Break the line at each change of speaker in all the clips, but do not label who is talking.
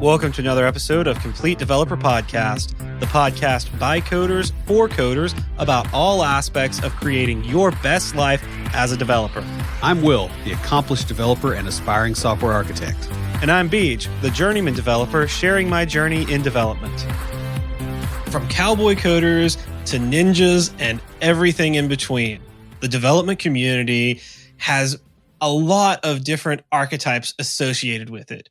Welcome to another episode of Complete Developer Podcast, the podcast by coders for coders about all aspects of creating your best life as a developer.
I'm Will, the accomplished developer and aspiring software architect.
And I'm Beej, the journeyman developer sharing my journey in development. From cowboy coders to ninjas and everything in between, the development community has a lot of different archetypes associated with it.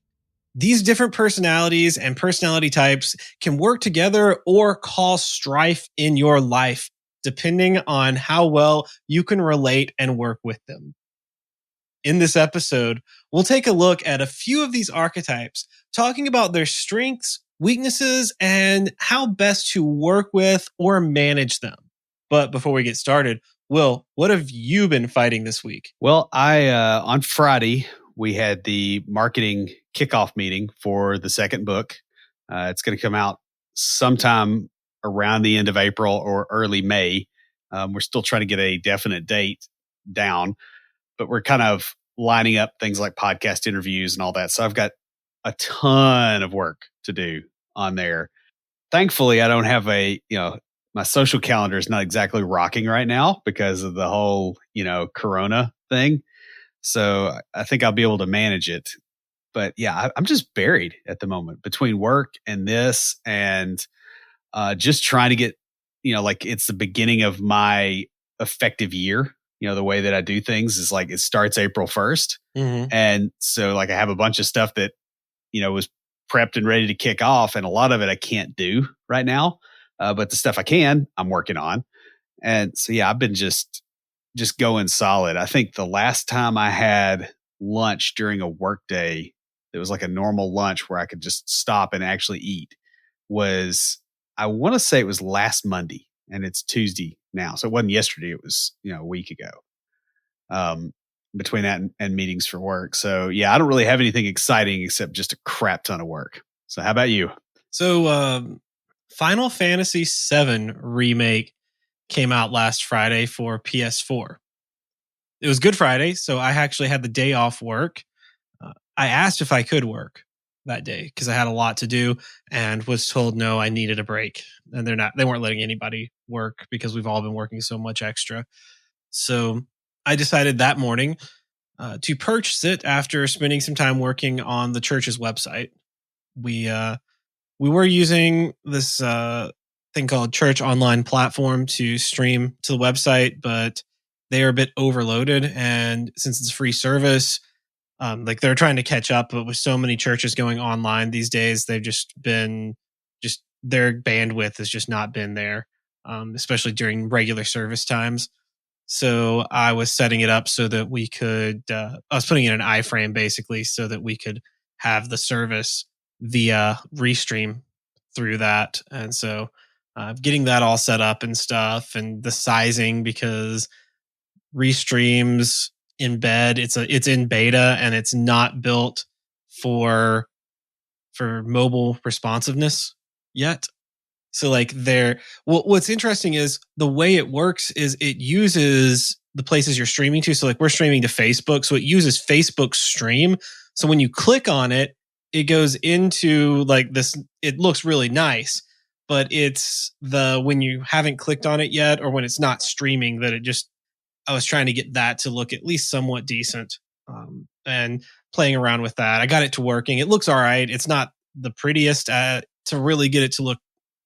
These different personalities and personality types can work together or cause strife in your life, depending on how well you can relate and work with them. In this episode, we'll take a look at a few of these archetypes, talking about their strengths, weaknesses, and how best to work with or manage them. But before we get started, Will, what have you been fighting this week?
Well, on Friday, we had the marketing kickoff meeting for the second book. It's going to come out sometime around the end of April or early May. We're still trying to get a definite date down, but we're kind of lining up things like podcast interviews and all that. So I've got a ton of work to do on there. Thankfully, I don't have my social calendar is not exactly rocking right now because of the whole, Corona thing. So I think I'll be able to manage it. But yeah, I'm just buried at the moment between work and this and just trying to get, it's the beginning of my effective year. The way that I do things is like it starts April 1st. Mm-hmm. And so I have a bunch of stuff that, was prepped and ready to kick off. And a lot of it I can't do right now. But the stuff I can, I'm working on. And so, yeah, I've been just going solid. I think the last time I had lunch during a work day, it was like a normal lunch where I could just stop and actually eat I want to say it was last Monday, and it's Tuesday now. So it wasn't yesterday. It was, a week ago, between that and meetings for work. So yeah, I don't really have anything exciting except just a crap ton of work. So how about you?
So, Final Fantasy VII Remake came out last Friday for PS4. It was Good Friday, so I actually had the day off work. I asked if I could work that day because I had a lot to do and was told no, I needed a break. And they weren't letting anybody work because we've all been working so much extra. So I decided that morning to purchase it after spending some time working on the church's website. We were using this thing called Church Online Platform to stream to the website, but they are a bit overloaded. And since it's a free service, they're trying to catch up, but with so many churches going online these days, they've their bandwidth has just not been there, especially during regular service times. So I was setting it up so that we could, I was putting in an iframe basically so that we could have the service via restream through that. And so getting that all set up and stuff and the sizing because restreams embed it's in beta and it's not built for mobile responsiveness yet. So what's interesting is the way it works is it uses the places you're streaming to. So we're streaming to Facebook. So it uses Facebook Stream. So when you click on it, it goes into this, it looks really nice, but it's when you haven't clicked on it yet or when it's not streaming that I was trying to get that to look at least somewhat decent and playing around with that. I got it to working. It looks all right. It's not the prettiest to really get it to look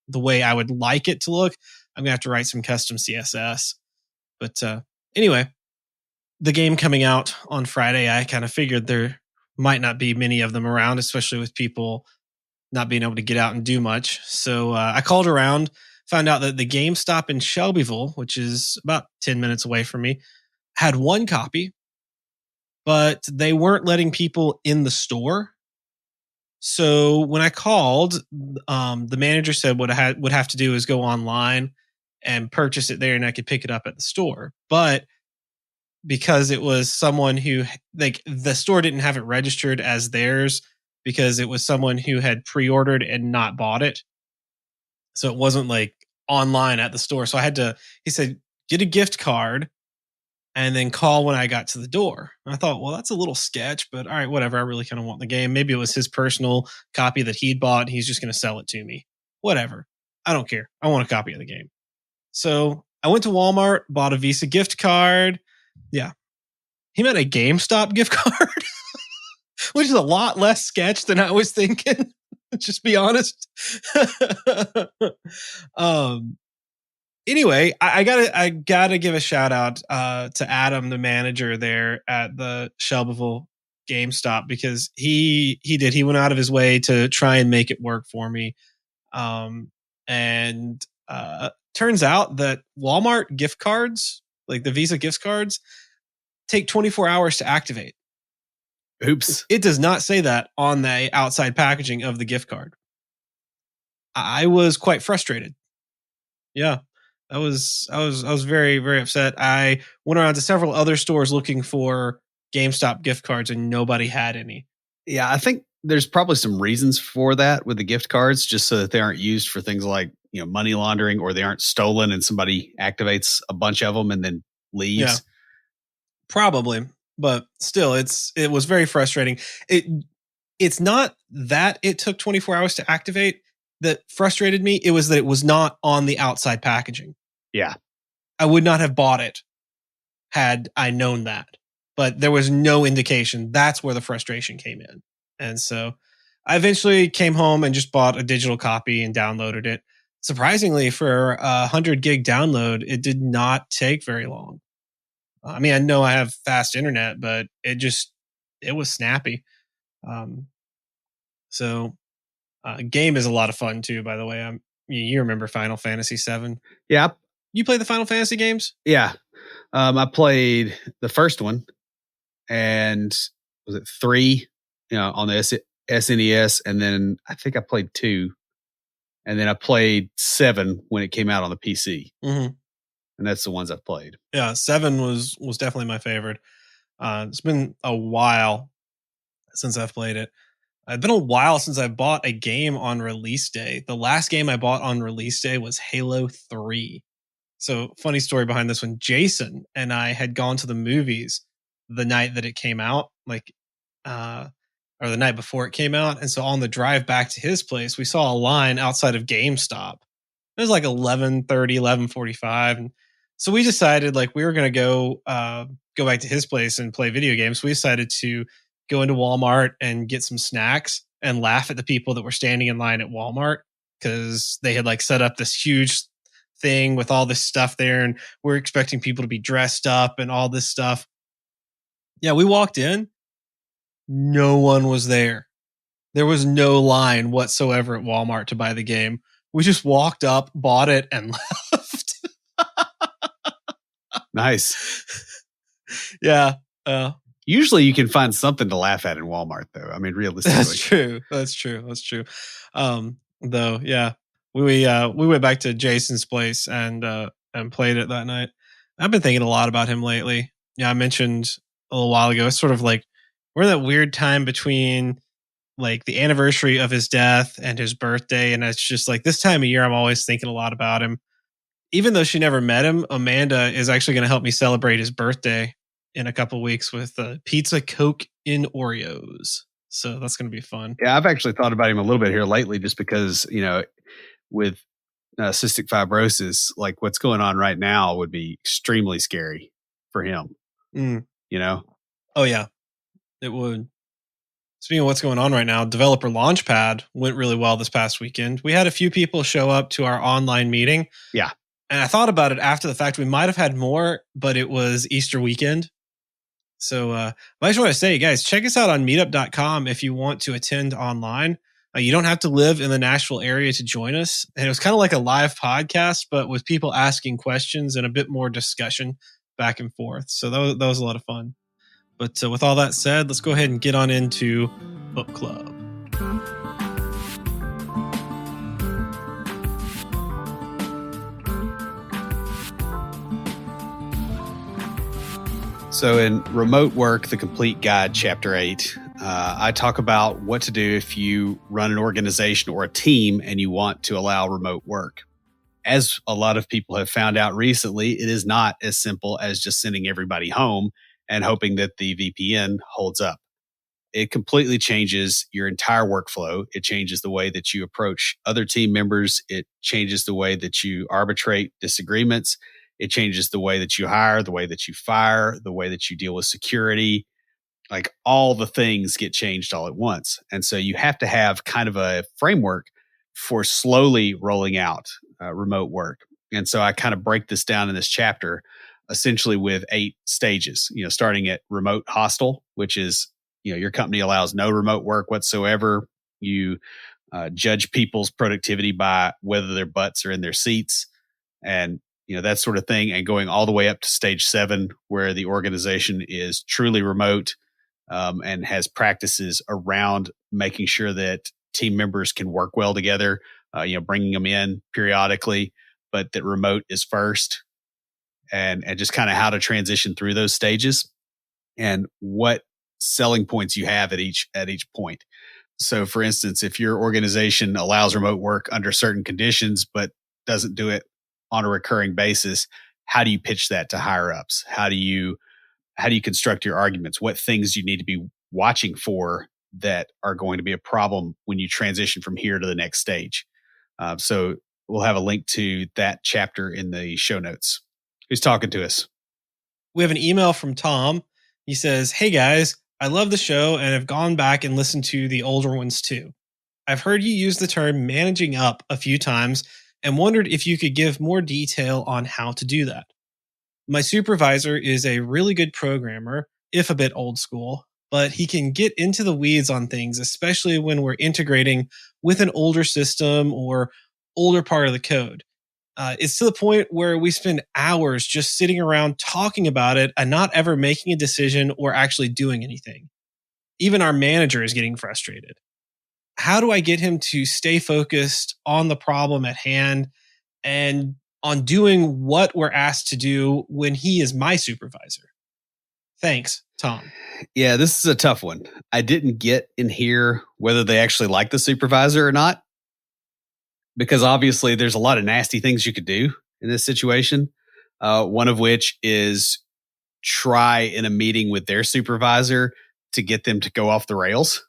the way I would like it to look. I'm going to have to write some custom CSS. But anyway, the game coming out on Friday, I kind of figured there might not be many of them around, especially with people not being able to get out and do much. So I called around, found out that the GameStop in Shelbyville, which is about 10 minutes away from me, had one copy, but they weren't letting people in the store. So when I called, the manager said what I would have to do is go online and purchase it there and I could pick it up at the store. But because it was someone who, the store didn't have it registered as theirs because it was someone who had pre-ordered and not bought it. So it wasn't online at the store. So he said, get a gift card and then call when I got to the door. And I thought, well, that's a little sketch, but all right, whatever. I really kind of want the game. Maybe it was his personal copy that he'd bought. He's just going to sell it to me. Whatever. I don't care. I want a copy of the game. So I went to Walmart, bought a Visa gift card. Yeah. He meant a GameStop gift card, which is a lot less sketch than I was thinking. Just be honest. Anyway, I gotta give a shout out to Adam, the manager there at the Shelbyville GameStop, because he went out of his way to try and make it work for me. And turns out that Walmart gift cards, like the Visa gift cards, take 24 hours to activate.
Oops.
It does not say that on the outside packaging of the gift card. I was quite frustrated. Yeah. I was very, very upset. I went around to several other stores looking for GameStop gift cards and nobody had any.
Yeah, I think there's probably some reasons for that with the gift cards, just so that they aren't used for things like, money laundering, or they aren't stolen and somebody activates a bunch of them and then leaves.
Yeah. Probably, but still, it was very frustrating. It's not that it took 24 hours to activate that frustrated me. It was that it was not on the outside packaging.
Yeah.
I would not have bought it had I known that, but there was no indication. That's where the frustration came in. And so I eventually came home and just bought a digital copy and downloaded it. Surprisingly, for a 100 gig download, it did not take very long. I mean, I know I have fast internet, but it was snappy. Game is a lot of fun too, by the way. You remember Final Fantasy VII?
Yeah.
You play the Final Fantasy games?
Yeah. I played the first one, and was it 3, on the SNES, and then I think I played 2, and then I played 7 when it came out on the PC.
Mm-hmm.
And that's the ones I've played.
Yeah, 7 was definitely my favorite. It's been a while since I've played it. It's been a while since I bought a game on release day. The last game I bought on release day was Halo 3. So, funny story behind this one. Jason and I had gone to the movies the night that it came out, or the night before it came out. And so on the drive back to his place, we saw a line outside of GameStop. It was like 11:30, 11:45. And so we decided we were going to go back to his place and play video games. We decided to go into Walmart and get some snacks and laugh at the people that were standing in line at Walmart, because they had set up this huge thing with all this stuff there, and we're expecting people to be dressed up and all this stuff. Yeah, we walked in. No one was there. There was no line whatsoever at Walmart to buy the game. We just walked up, bought it, and left.
Nice.
Yeah.
Usually you can find something to laugh at in Walmart, though. I mean, realistically.
That's true. Though, yeah. We went back to Jason's place and played it that night. I've been thinking a lot about him lately. Yeah, I mentioned a little while ago. It's sort of we're in that weird time between the anniversary of his death and his birthday, and it's just this time of year I'm always thinking a lot about him. Even though she never met him, Amanda is actually going to help me celebrate his birthday in a couple weeks with pizza, Coke, in Oreos. So that's going to be fun.
Yeah, I've actually thought about him a little bit here lately, just because with cystic fibrosis, what's going on right now would be extremely scary for him.
Oh yeah, it would. Speaking of what's going on right now, Developer Launchpad went really well this past weekend. We had a few people show up to our online meeting.
Yeah.
And I thought about it after the fact. We might have had more, but it was Easter weekend. So I just want to say, guys, check us out on meetup.com if you want to attend online. You don't have to live in the Nashville area to join us. And it was kind of like a live podcast, but with people asking questions and a bit more discussion back and forth. So that was a lot of fun. But with all that said, let's go ahead and get on into Book Club.
So in Remote Work, The Complete Guide, Chapter 8, I talk about what to do if you run an organization or a team and you want to allow remote work. as a lot of people have found out recently, it is not as simple as just sending everybody home and hoping that the VPN holds up. It completely changes your entire workflow. It changes the way that you approach other team members. It changes the way that you arbitrate disagreements. It changes the way that you hire, the way that you fire, the way that you deal with security. Like all the things get changed all at once. And so you have to have kind of a framework for slowly rolling out remote work. And so I kind of break this down in this chapter essentially with 8 stages, starting at remote hostile, which is, your company allows no remote work whatsoever. You judge people's productivity by whether their butts are in their seats and, that sort of thing. And going all the way up to stage 7, where the organization is truly remote and has practices around making sure that team members can work well together, bringing them in periodically, but that remote is first, and just kind of how to transition through those stages and what selling points you have at each point. So for instance, if your organization allows remote work under certain conditions, but doesn't do it on a recurring basis, how do you pitch that to higher ups? How do you construct your arguments? What things you need to be watching for that are going to be a problem when you transition from here to the next stage? So we'll have a link to that chapter in the show notes. Who's talking to us?
We have an email from Tom. He says, "Hey guys, I love the show and have gone back and listened to the older ones too. I've heard you use the term managing up a few times and wondered if you could give more detail on how to do that. My supervisor is a really good programmer, if a bit old school, but he can get into the weeds on things, especially when we're integrating with an older system or older part of the code. It's to the point where we spend hours just sitting around talking about it and not ever making a decision or actually doing anything. Even our manager is getting frustrated. How do I get him to stay focused on the problem at hand and on doing what we're asked to do when he is my supervisor? Thanks, Tom."
Yeah, this is a tough one. I didn't get in here whether they actually like the supervisor or not, because obviously there's a lot of nasty things you could do in this situation. One of which is try in a meeting with their supervisor to get them to go off the rails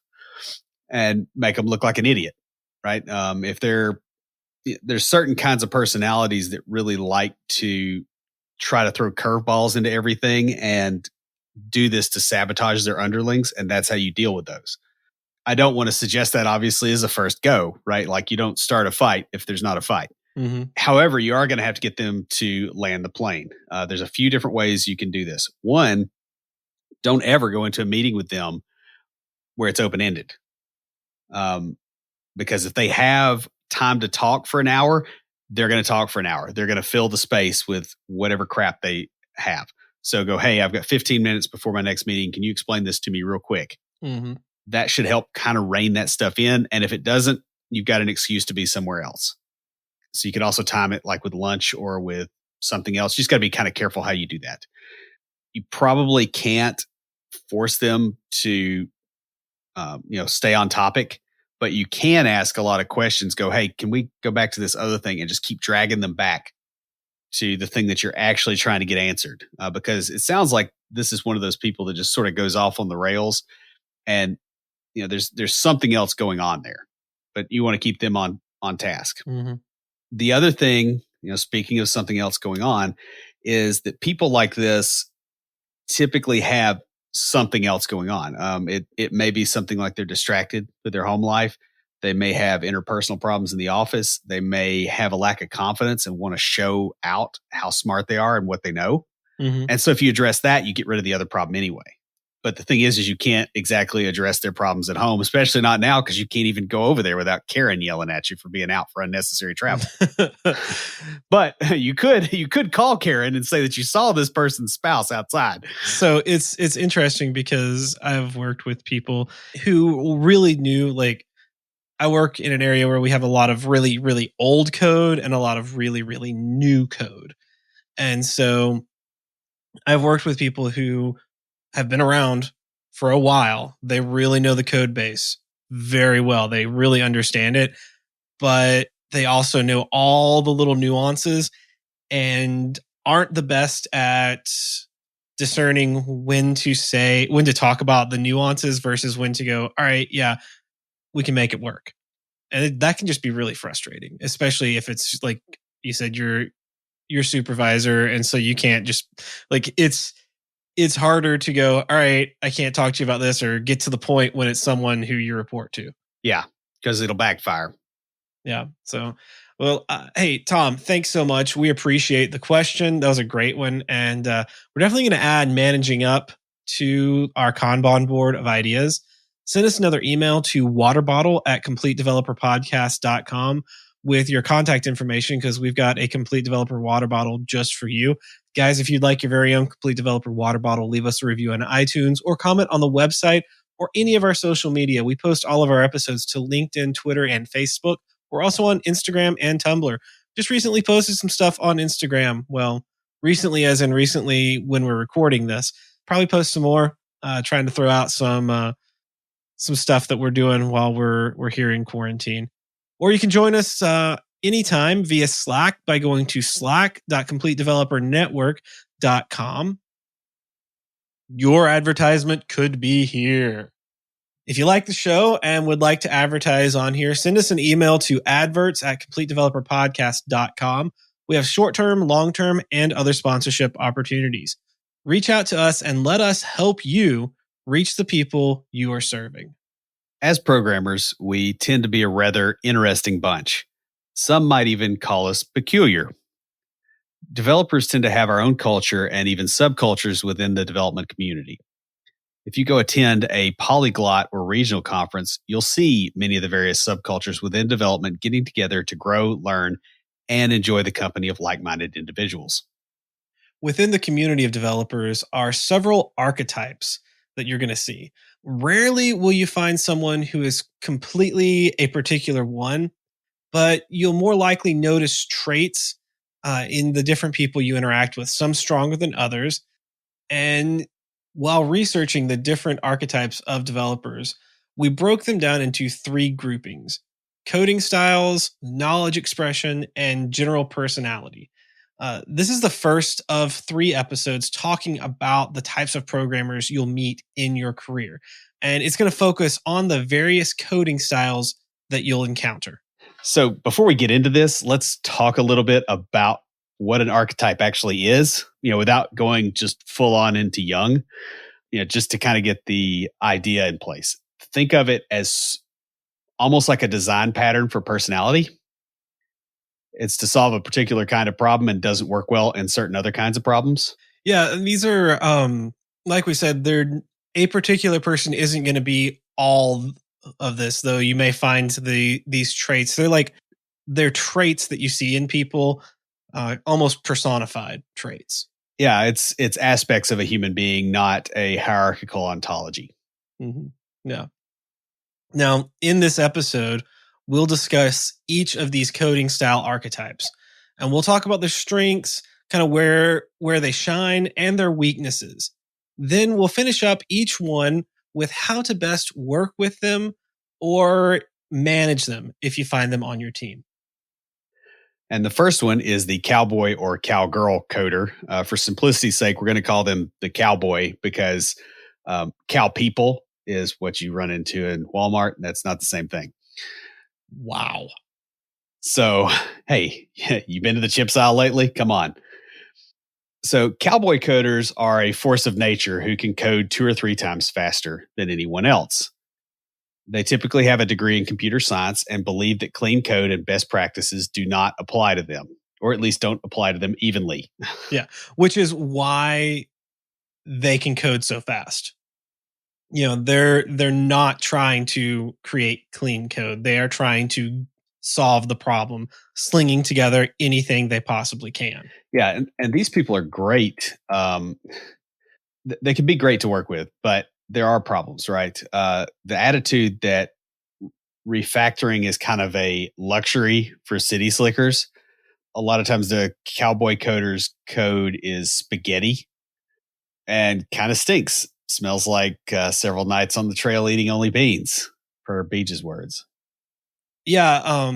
and make them look like an idiot, right? If there's certain kinds of personalities that really like to try to throw curveballs into everything and do this to sabotage their underlings, and that's how you deal with those. I don't want to suggest that obviously as a first go, right? Like you don't start a fight if there's not a fight.
Mm-hmm.
However, you are going to have to get them to land the plane. There's a few different ways you can do this. One, don't ever go into a meeting with them where it's open-ended. Because if they have time to talk for an hour, they're going to talk for an hour. They're going to fill the space with whatever crap they have. So go, "Hey, I've got 15 minutes before my next meeting. Can you explain this to me real quick?"
Mm-hmm.
That should help kind of rein that stuff in. And if it doesn't, you've got an excuse to be somewhere else. So you could also time it like with lunch or with something else. You just got to be kind of careful how you do that. You probably can't force them to, stay on topic, but you can ask a lot of questions. Go, "Hey, can we go back to this other thing?" And just keep dragging them back to the thing that you're actually trying to get answered. Because it sounds like this is one of those people that just sort of goes off on the rails, and there's something else going on there, but you want to keep them on task.
Mm-hmm.
The other thing, speaking of something else going on, is that people like this typically have something else going on. It may be something like they're distracted with their home life. They may have interpersonal problems in the office. They may have a lack of confidence and want to show out how smart they are and what they know.
Mm-hmm.
And so if you address that, you get rid of the other problem anyway. But the thing is you can't exactly address their problems at home, especially not now, because you can't even go over there without Karen yelling at you for being out for unnecessary travel. But you could call Karen and say that you saw this person's spouse outside.
So it's interesting because I've worked with people who really knew, like, I work in an area where we have a lot of really, really old code and a lot of really, really new code. And so I've worked with people who have been around for a while. They really know the code base very well. They really understand it, but they also know all the little nuances and aren't the best at discerning when to talk about the nuances versus when to go, all right, yeah, we can make it work. And that can just be really frustrating, especially if it's like you said, your supervisor. And so you can't just like, it's harder to go, all right, I can't talk to you about this, or get to the point when it's someone who you report to.
Yeah, because it'll backfire.
Yeah. So, well, hey, Tom, thanks so much. We appreciate the question. That was a great one. And we're definitely going to add managing up to our Kanban board of ideas. Send us another email to waterbottle@completedeveloperpodcast.com with your contact information, because we've got a complete developer water bottle just for you. Guys, if you'd like your very own complete developer water bottle, leave us a review on iTunes or comment on the website or any of our social media. We post all of our episodes to LinkedIn, Twitter, and Facebook. We're also on Instagram and Tumblr. Just recently posted some stuff on Instagram. Well, recently, as in recently when we're recording this. Probably post some more. Trying to throw out some stuff that we're doing while we're here in quarantine. Or you can join us anytime via Slack by going to slack.completedevelopernetwork.com. Your advertisement could be here. If you like the show and would like to advertise on here, send us an email to adverts@completedeveloperpodcast.com. We have short-term, long-term, and other sponsorship opportunities. Reach out to us and let us help you reach the people you are serving.
As programmers, we tend to be a rather interesting bunch. Some might even call us peculiar. Developers tend to have our own culture and even subcultures within the development community. If you go attend a polyglot or regional conference, you'll see many of the various subcultures within development getting together to grow, learn, and enjoy the company of like-minded individuals.
Within the community of developers are several archetypes that you're going to see. Rarely will you find someone who is completely a particular one, but you'll more likely notice traits in the different people you interact with, some stronger than others. And while researching the different archetypes of developers, we broke them down into 3 groupings: coding styles, knowledge expression, and general personality. This is the first of 3 episodes talking about the types of programmers you'll meet in your career. And it's going to focus on the various coding styles that you'll encounter.
So before we get into this, let's talk a little bit about what an archetype actually is, without going just full on into Jung, just to kind of get the idea in place. Think of it as almost like a design pattern for personality. It's to solve a particular kind of problem and doesn't work well in certain other kinds of problems.
Yeah, and these are like we said, a particular person isn't going to be all of this, though you may find these traits. They're traits that you see in people, almost personified traits.
Yeah, it's aspects of a human being, not a hierarchical ontology.
Mm-hmm. Yeah. Now, in this episode, we'll discuss each of these coding style archetypes, and we'll talk about their strengths, kind of where they shine, and their weaknesses. Then we'll finish up each one with how to best work with them or manage them if you find them on your team.
And the first one is the cowboy or cowgirl coder. For simplicity's sake, we're going to call them the cowboy because cow people is what you run into in Walmart. And that's not the same thing.
Wow.
So, hey, you been to the chips aisle lately? Come on. So cowboy coders are a force of nature who can code 2 or 3 times faster than anyone else. They typically have a degree in computer science and believe that clean code and best practices do not apply to them, or at least don't apply to them evenly.
Yeah, which is why they can code so fast. They're not trying to create clean code. They are trying to solve the problem, slinging together anything they possibly can.
Yeah, and these people are great. They can be great to work with, but there are problems, right? The attitude that refactoring is kind of a luxury for city slickers. A lot of times the cowboy coders code is spaghetti and kind of stinks. Smells like several nights on the trail eating only beans, per Beach's words.
Yeah.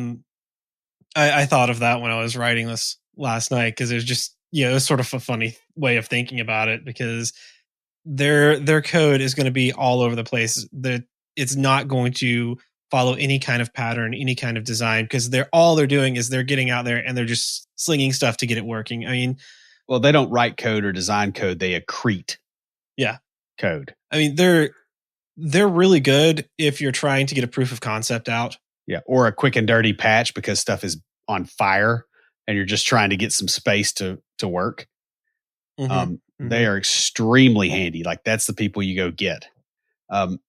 I thought of that when I was writing this last night because it's just it was sort of a funny way of thinking about it because their code is going to be all over the place. That it's not going to follow any kind of pattern, any kind of design because they're doing is they're getting out there and they're just slinging stuff to get it working. I mean,
well, they don't write code or design code; they accrete code.
I mean, they're really good if you're trying to get a proof of concept out.
Yeah, or a quick and dirty patch because stuff is on fire and you're just trying to get some space to work. They are extremely handy. Like that's the people you go get.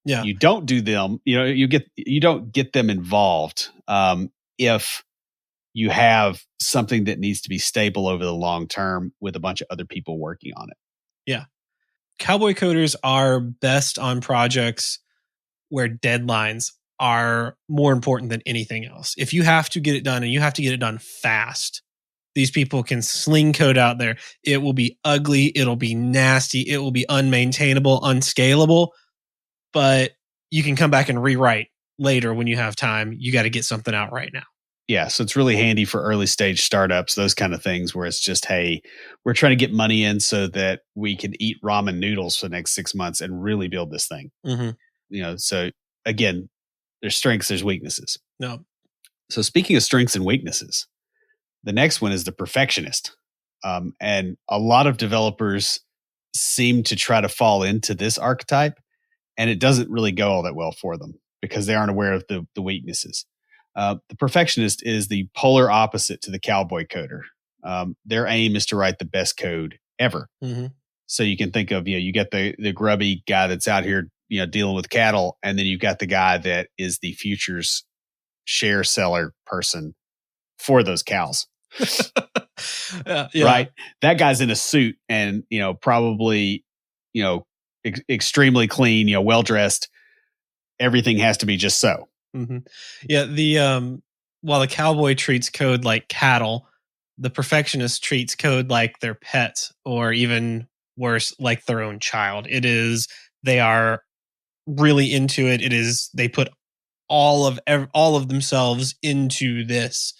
You don't do them. You don't get them involved if you have something that needs to be stable over the long term with a bunch of other people working on it.
Yeah, cowboy coders are best on projects where deadlines are more important than anything else. If you have to get it done and you have to get it done fast, these people can sling code out there. It will be ugly. It'll be nasty. It will be unmaintainable, unscalable, but you can come back and rewrite later when you have time. You got to get something out right now.
Yeah. So it's really handy for early stage startups, those kind of things where it's just, hey, we're trying to get money in so that we can eat ramen noodles for the next 6 months and really build this thing. So again, there's strengths, there's weaknesses.
No.
So speaking of strengths and weaknesses, the next one is the perfectionist. And a lot of developers seem to try to fall into this archetype, and it doesn't really go all that well for them because they aren't aware of the weaknesses. The perfectionist is the polar opposite to the cowboy coder. Their aim is to write the best code ever. So you can think of, you get the grubby guy that's out here, dealing with cattle, and then you've got the guy that is the futures share seller person for those cows. Right? That guy's in a suit and, probably, extremely clean, well dressed. Everything has to be just so.
Yeah. While the cowboy treats code like cattle, the perfectionist treats code like their pet, or even worse, like their own child. They are really into it. They put all of themselves into this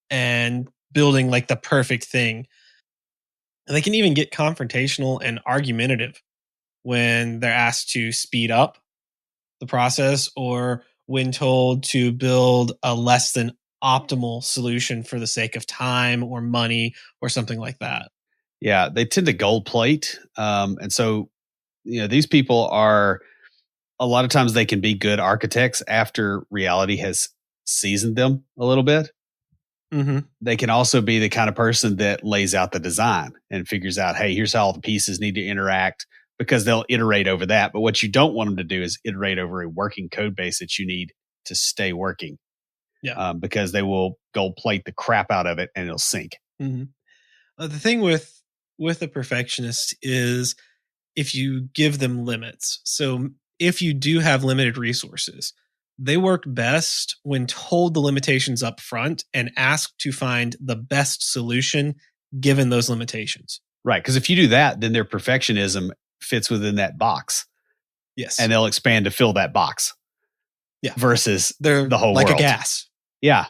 and building like the perfect thing. And they can even get confrontational and argumentative when they're asked to speed up the process or when told to build a less than optimal solution for the sake of time or money or something like that.
Yeah, they tend to gold plate. And so, these people are, a lot of times they can be good architects after reality has seasoned them a little bit. They can also be the kind of person that lays out the design and figures out, hey, here's how all the pieces need to interact, because they'll iterate over that. But what you don't want them to do is iterate over a working code base that you need to stay working.
Yeah.
Because they will gold plate the crap out of it and it'll sink.
The thing with a perfectionist is if you give them limits. So if you do have limited resources, they work best when told the limitations up front and asked to find the best solution given those limitations.
Right. Because if you do that, then their perfectionism fits within that box.
Yes.
And they'll expand to fill that box.
Yeah.
Versus
they're
the whole
like
world.
A gas.
Yeah.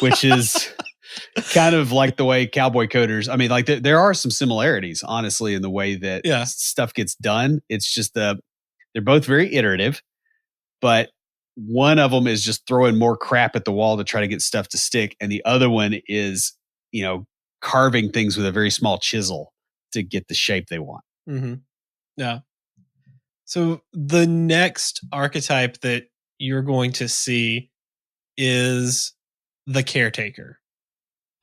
Which is kind of like the way cowboy coders, I mean, like there are some similarities, honestly, in the way that stuff gets done. It's just they're both very iterative, but one of them is just throwing more crap at the wall to try to get stuff to stick. And the other one is, carving things with a very small chisel to get the shape they want.
Yeah. So the next archetype that you're going to see is the caretaker.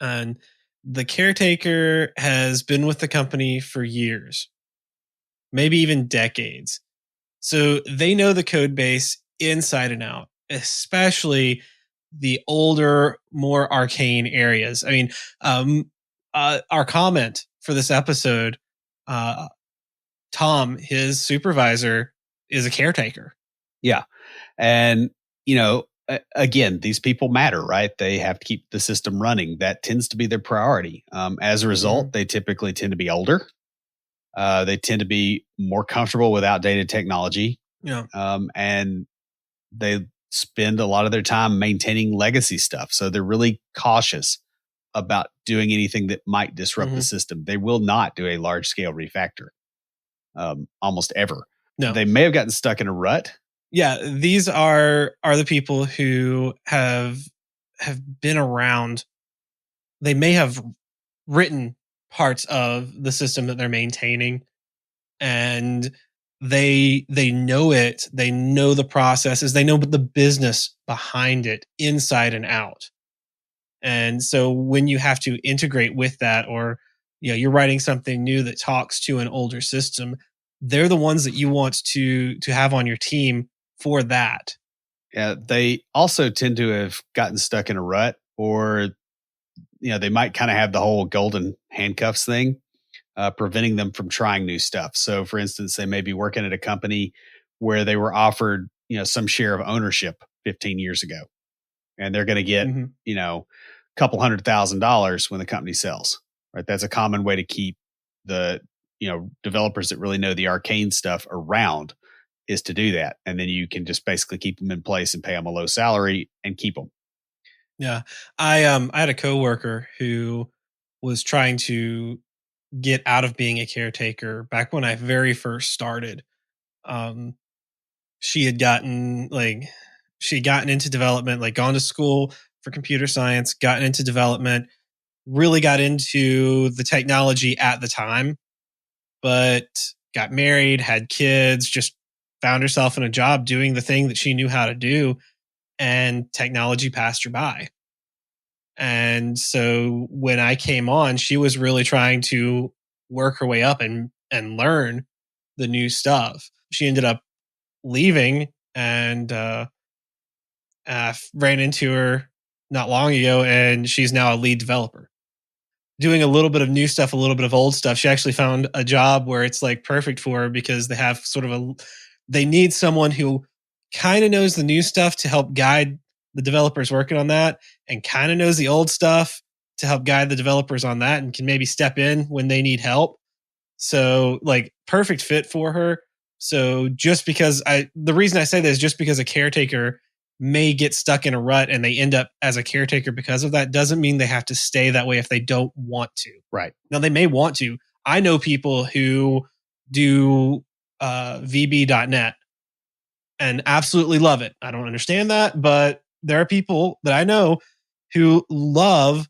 And the caretaker has been with the company for years, maybe even decades. So they know the code base inside and out, especially the older, more arcane areas. I mean, our comment for this episode, Tom, his supervisor, is a caretaker.
Yeah. And, again, these people matter, right? They have to keep the system running. That tends to be their priority. As a result, they typically tend to be older. They tend to be more comfortable with outdated technology.
Yeah.
And they spend a lot of their time maintaining legacy stuff. So they're really cautious about doing anything that might disrupt the system. They will not do a large scale refactor almost ever.
No.
They may have gotten stuck in a rut.
Yeah, these are the people who have been around. They may have written parts of the system that they're maintaining, and they know it. They know the processes. They know the business behind it inside and out. And so when you have to integrate with that, or you're writing something new that talks to an older system, they're the ones that you want to have on your team for that.
Yeah, they also tend to have gotten stuck in a rut, or they might kind of have the whole golden handcuffs thing, preventing them from trying new stuff. So, for instance, they may be working at a company where they were offered some share of ownership 15 years ago, and they're going to get a couple $100,000 when the company sells. Right, that's a common way to keep the developers that really know the arcane stuff around, is to do that. And then you can just basically keep them in place and pay them a low salary and keep them.
Yeah. I had a coworker who was trying to get out of being a caretaker back when I very first started. She had gotten into development, like gone to school for computer science, gotten into development, really got into the technology at the time, but got married, had kids, just found herself in a job doing the thing that she knew how to do, and technology passed her by. And so when I came on, she was really trying to work her way up and learn the new stuff. She ended up leaving, and ran into her not long ago, and she's now a lead developer, doing a little bit of new stuff, a little bit of old stuff. She actually found a job where it's like perfect for her, because they have they need someone who kind of knows the new stuff to help guide the developers working on that, and kind of knows the old stuff to help guide the developers on that, and can maybe step in when they need help. So like perfect fit for her. So just because the reason I say this is just because a caretaker may get stuck in a rut and they end up as a caretaker because of that, doesn't mean they have to stay that way if they don't want to.
Right.
Now they may want to. I know people who do VB.net and absolutely love it. I don't understand that, but there are people that I know who love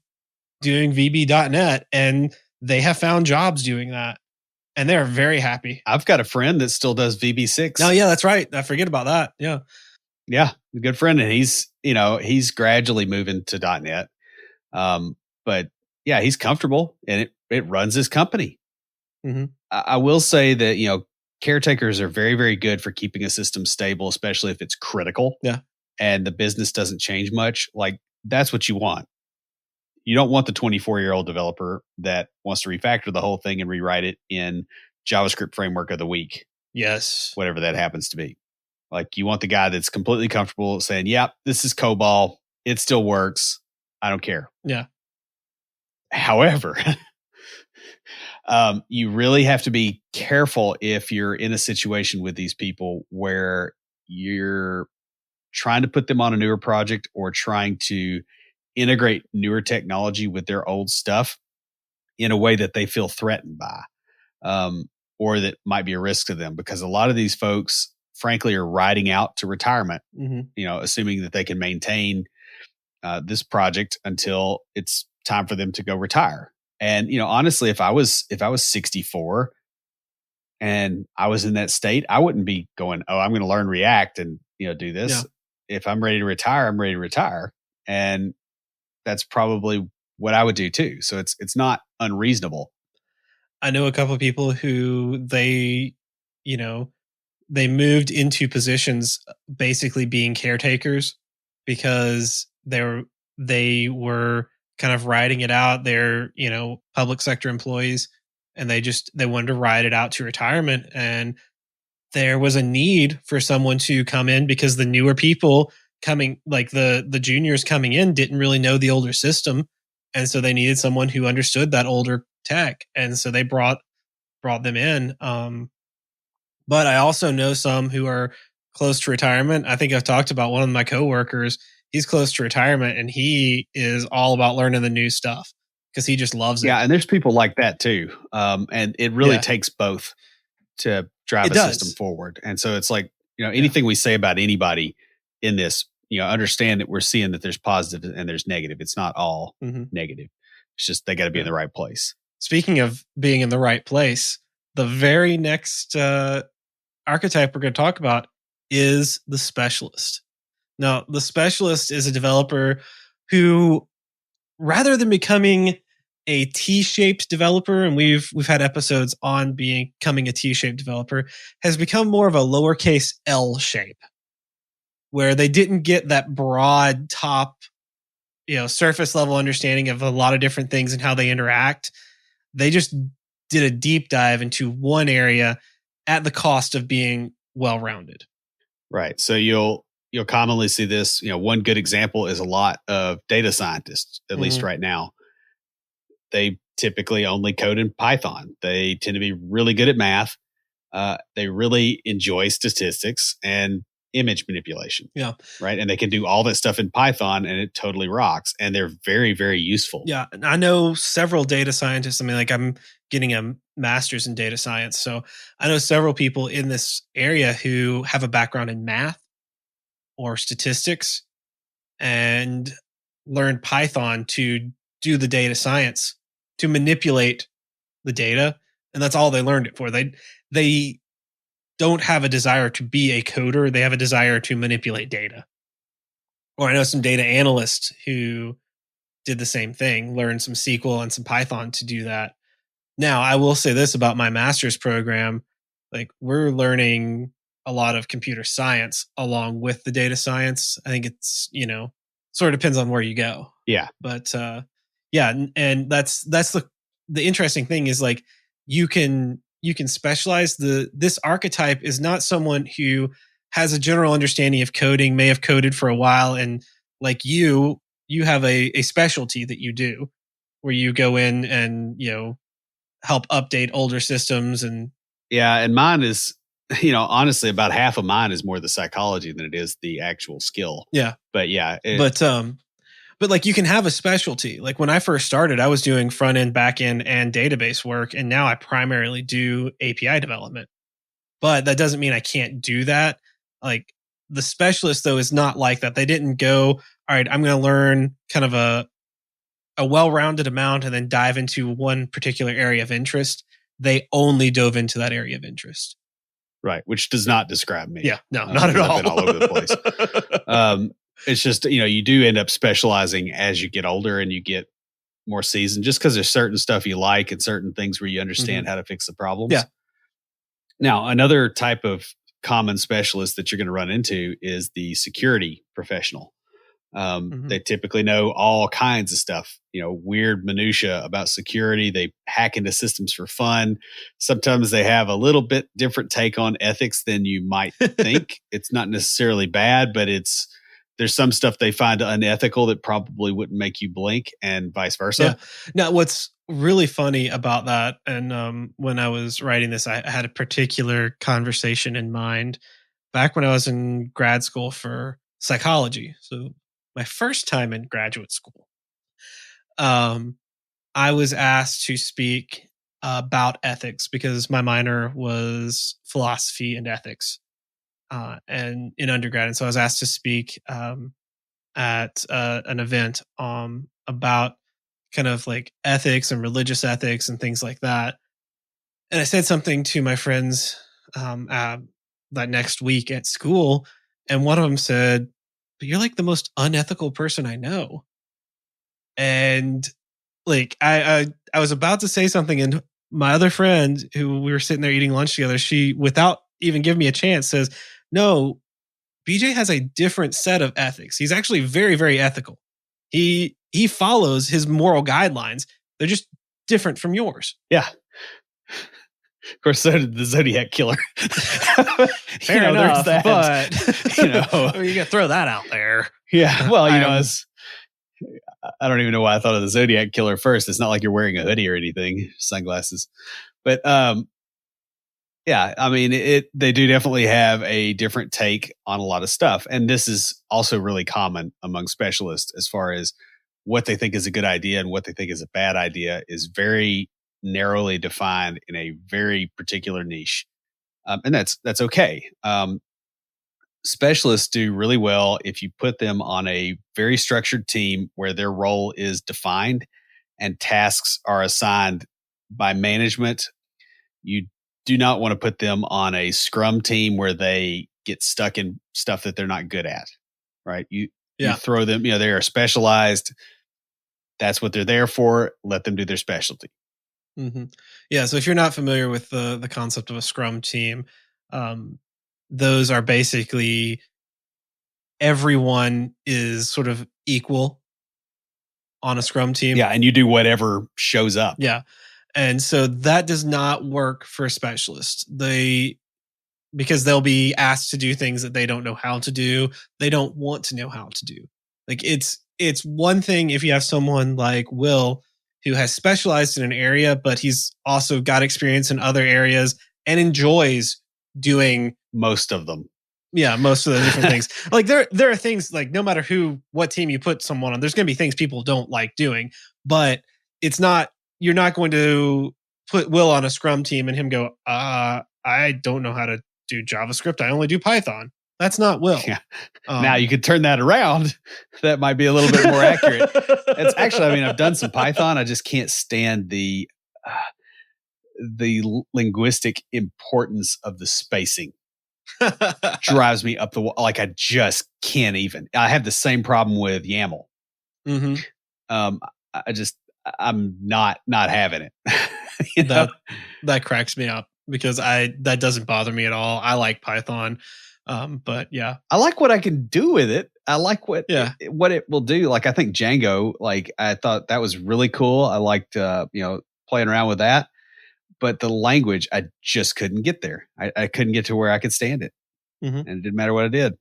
doing VB.net, and they have found jobs doing that, and they're very happy.
I've got a friend that still does VB6.
Oh yeah, that's right. I forget about that. Yeah.
Yeah, a good friend, and he's gradually moving to .NET. But yeah, he's comfortable, and it runs his company.
Mm-hmm.
I will say that caretakers are very, very good for keeping a system stable, especially if it's critical.
Yeah,
and the business doesn't change much. Like, that's what you want. You don't want the 24-year-old developer that wants to refactor the whole thing and rewrite it in JavaScript framework of the week.
Yes,
whatever that happens to be. Like, you want the guy that's completely comfortable saying, "Yep, this is COBOL. It still works. I don't care."
Yeah.
However, you really have to be careful if you're in a situation with these people where you're trying to put them on a newer project or trying to integrate newer technology with their old stuff in a way that they feel threatened by, or that might be a risk to them, because a lot of these folks, frankly, are riding out to retirement, assuming that they can maintain this project until it's time for them to go retire. And, honestly, if I was 64 and I was in that state, I wouldn't be going, "Oh, I'm going to learn React and, do this."
Yeah.
If I'm ready to retire, I'm ready to retire. And that's probably what I would do too. So it's not unreasonable.
I know a couple of people who they moved into positions basically being caretakers, because they were kind of riding it out. They're, public sector employees, and they wanted to ride it out to retirement. And there was a need for someone to come in, because the newer people coming, like the juniors coming in, didn't really know the older system. And so they needed someone who understood that older tech. And so they brought them in. But I also know some who are close to retirement. I think I've talked about one of my coworkers. He's close to retirement, and he is all about learning the new stuff because he just loves it.
Yeah, and there's people like that too. And it really takes both to drive a system forward. And so it's like, anything we say about anybody in this, understand that we're seeing that there's positive and there's negative. It's not all negative. It's just they got to be in the right place.
Speaking of being in the right place, the very next archetype we're going to talk about is the specialist. Now, the specialist is a developer who, rather than becoming a T-shaped developer, and we've had episodes on becoming a T-shaped developer, has become more of a lowercase L shape, where they didn't get that broad top, surface level understanding of a lot of different things and how they interact. They just did a deep dive into one area at the cost of being well-rounded.
Right. So you'll commonly see this. One good example is a lot of data scientists, at least right now. They typically only code in Python. They tend to be really good at math. They really enjoy statistics and image manipulation.
Yeah.
Right. And they can do all that stuff in Python, and it totally rocks. And they're very, very useful.
Yeah. And I know several data scientists. I mean, like, I'm getting a master's in data science. So I know several people in this area who have a background in math or statistics and learned Python to do the data science, to manipulate the data. And that's all they learned it for. They don't have a desire to be a coder. They have a desire to manipulate data. Or I know some data analysts who did the same thing, learned some SQL and some Python to do that. Now, I will say this about my master's program. Like, we're learning a lot of computer science along with the data science. I think it's, sort of depends on where you go.
Yeah.
But and that's the interesting thing is, like, you can specialize. This archetype is not someone who has a general understanding of coding, may have coded for a while, and like you have a specialty that you do where you go in and help update older systems. And
and mine is, honestly, about half of mine is more the psychology than it is the actual skill.
Yeah.
But
but like, you can have a specialty. Like, when I first started, I was doing front end, back end, and database work. And now I primarily do API development, but that doesn't mean I can't do that. Like, the specialist, though, is not like that. They didn't go, all right, I'm going to learn kind of a well-rounded amount and then dive into one particular area of interest. They only dove into that area of interest.
Right. Which does not describe me.
Yeah, no, not at all.
I've been all over the place. It's just, you do end up specializing as you get older and you get more seasoned, just because there's certain stuff you like and certain things where you understand how to fix the problems.
Yeah.
Now, another type of common specialist that you're going to run into is the security professional. They typically know all kinds of stuff, weird minutia about security. They hack into systems for fun. Sometimes they have a little bit different take on ethics than you might think. It's not necessarily bad, but there's some stuff they find unethical that probably wouldn't make you blink, and vice versa.
Yeah. Now, what's really funny about that, and when I was writing this, I had a particular conversation in mind back when I was in grad school for psychology. So my first time in graduate school, I was asked to speak about ethics because my minor was philosophy and ethics, and in undergrad. And so I was asked to speak at an event about kind of like ethics and religious ethics and things like that. And I said something to my friends that next week at school, and one of them said, "But you're like the most unethical person I know." And like, I was about to say something, and my other friend, who we were sitting there eating lunch together, she, without even giving me a chance, says, "No, BJ has a different set of ethics. He's actually very, very ethical. He follows his moral guidelines. They're just different from yours."
Yeah. Of course, so did the Zodiac Killer.
Fair enough, but I mean, you got to throw that out there.
Yeah. Well, I don't even know why I thought of the Zodiac Killer first. It's not like you're wearing a hoodie or anything, sunglasses. But Yeah, I mean, they do definitely have a different take on a lot of stuff. And this is also really common among specialists as far as what they think is a good idea and what they think is a bad idea is very narrowly defined in a very particular niche. And that's okay. Specialists do really well if you put them on a very structured team where their role is defined and tasks are assigned by management. You do not want to put them on a scrum team where they get stuck in stuff that they're not good at, right? You
Yeah.
throw them, they are specialized. That's what they're there for. Let them do their specialty.
hmm Yeah. So if you're not familiar with the concept of a Scrum team, um, those are basically everyone is sort of equal on a Scrum team.
Yeah, and you do whatever shows up.
Yeah. And so that does not work for specialists. Because they'll be asked to do things that they don't know how to do. They don't want to know how to do. Like it's one thing if you have someone like Will who has specialized in an area, but he's also got experience in other areas and enjoys doing
Most of them.
most of the different things. Like there are things like no matter what team you put someone on, there's going to be things people don't like doing, but it's not you're not going to put Will on a Scrum team and him go, I don't know how to do JavaScript. I only do Python. That's not Will.
Yeah. Now you could turn that around. That might be a little bit more accurate. It's actually, I mean, I've done some Python. I just can't stand the linguistic importance of the spacing. Drives me up the wall. Like I just can't even. I have the same problem with YAML.
Mm-hmm.
I'm not having it.
That cracks me up because that doesn't bother me at all. I like Python, but yeah,
I like what I can do with it. I like what it will do. Like I think Django. Like I thought that was really cool. I liked playing around with that. But the language, I just couldn't get there. I couldn't get to where I could stand it, and it didn't matter what I did.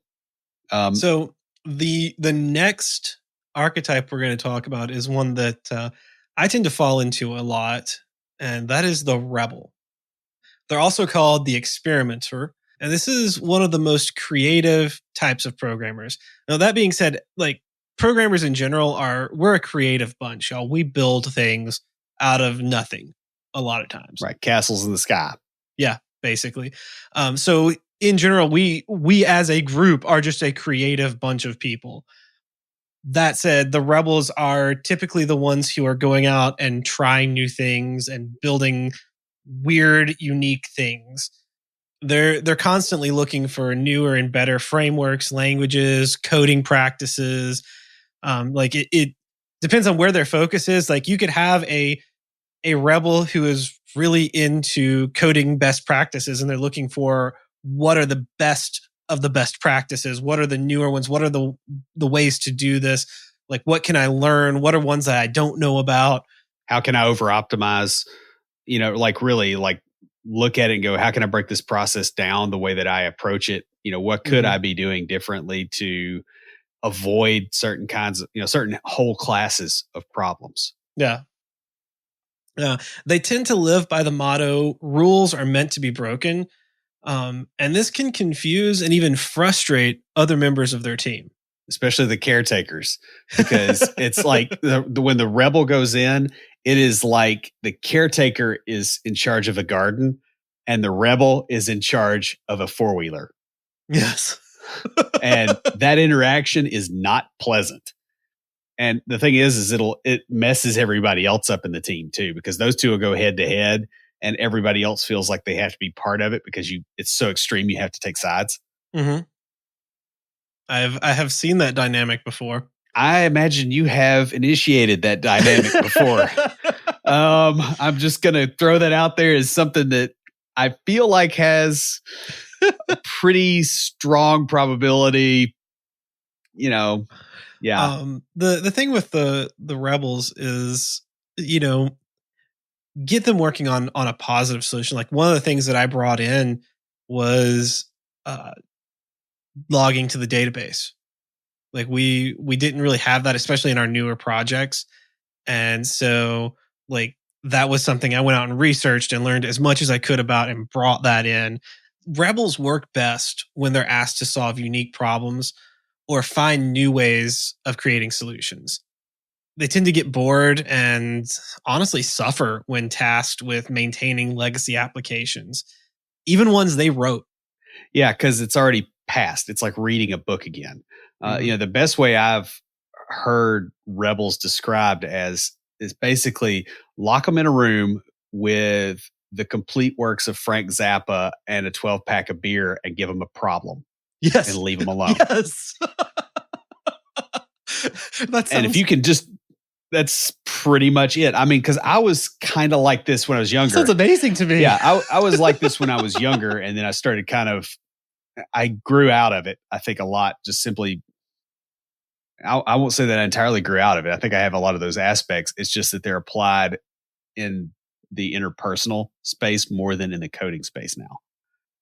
So the next archetype we're going to talk about is one that I tend to fall into a lot, and that is the rebel. They're also called the experimenter, and this is one of the most creative types of programmers. Now, that being said, like programmers in general we're a creative bunch, y'all. We build things out of nothing a lot of times.
Right. Castles in the sky.
Yeah, basically. So in general, we as a group are just a creative bunch of people. That said, the rebels are typically the ones who are going out and trying new things and building weird, unique things. They're constantly looking for newer and better frameworks, languages, coding practices. Like it depends on where their focus is. Like you could have a rebel who is really into coding best practices and they're looking for what are the best of the best practices, what are the newer ones, what are the ways to do this, like what can I learn, what are ones that I don't know about,
how can I over optimize, like really like look at it and go, how can I break this process down the way that I approach it, what could I be doing differently to avoid certain kinds of certain whole classes of problems.
Yeah. They tend to live by the motto, rules are meant to be broken. And this can confuse and even frustrate other members of their team.
Especially the caretakers, because it's like when the rebel goes in, it is like the caretaker is in charge of a garden and the rebel is in charge of a four-wheeler.
Yes.
And that interaction is not pleasant. And the thing is it messes everybody else up in the team too, because those two will go head to head and everybody else feels like they have to be part of it because it's so extreme. You have to take sides.
Mm-hmm. I have seen that dynamic before.
I imagine you have initiated that dynamic before. I'm just going to throw that out there as something that I feel like has a pretty strong probability, Yeah.
The thing with the rebels is, get them working on a positive solution. Like one of the things that I brought in was logging to the database. Like we didn't really have that, especially in our newer projects. And so like that was something I went out and researched and learned as much as I could about and brought that in. Rebels work best when they're asked to solve unique problems or find new ways of creating solutions. They tend to get bored and honestly suffer when tasked with maintaining legacy applications, even ones they wrote.
Yeah, because it's already past. It's like reading a book again.
Mhm.
The best way I've heard rebels described as is basically lock them in a room with the complete works of Frank Zappa and a 12 pack of beer and give them a problem and
Yes.
leave them alone.
Yes. That
And if
sounds
you can just, that's pretty much it. I mean, because I was kind of like this when I was younger.
sounds amazing to me.
Yeah, I was like this when I was younger, and then I started I grew out of it. I think a lot, just simply. I won't say that I entirely grew out of it. I think I have a lot of those aspects. It's just that they're applied in the interpersonal space more than in the coding space now,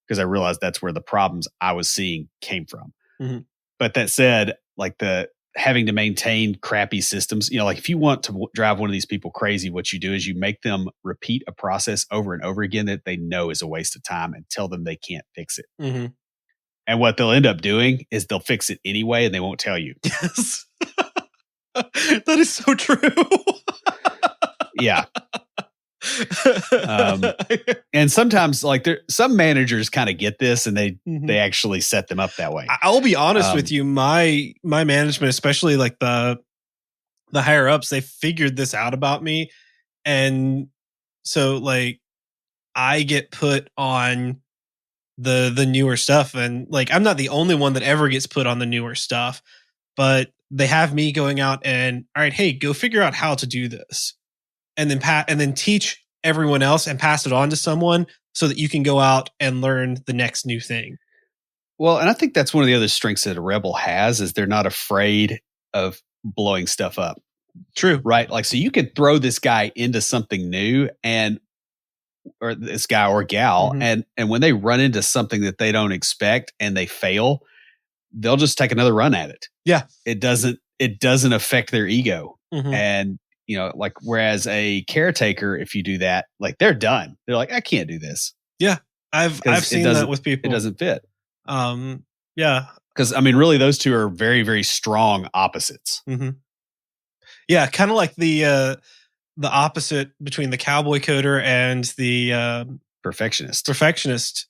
because I realized that's where the problems I was seeing came from.
Mhm.
But that said, like the having to maintain crappy systems, like if you want to drive one of these people crazy, what you do is you make them repeat a process over and over again that they know is a waste of time and tell them they can't fix it.
Mhm.
And what they'll end up doing is they'll fix it anyway and they won't tell you.
Yes. That is so true.
Yeah. And sometimes like some managers kind of get this and they actually set them up that way.
I'll be honest with you. My management, especially like the higher ups, they figured this out about me. And so like I get put on the newer stuff, and like I'm not the only one that ever gets put on the newer stuff, but they have me going out and, all right, hey, go figure out how to do this, and then teach everyone else and pass it on to someone so that you can go out and learn the next new thing.
Well, and I think that's one of the other strengths that a rebel has is they're not afraid of blowing stuff up.
True.
Right? Like, so you could throw this guy into something new or this guy or gal, and when they run into something that they don't expect and they fail, they'll just take another run at it.
Yeah.
It doesn't affect their ego. And like whereas a caretaker, if you do that, like they're done. They're like, I can't do this.
Yeah. I've seen that with people.
It doesn't fit.
Yeah.
Because I mean, really, those two are very, very strong opposites.
Yeah, kind of like the opposite between the cowboy coder and the
perfectionist.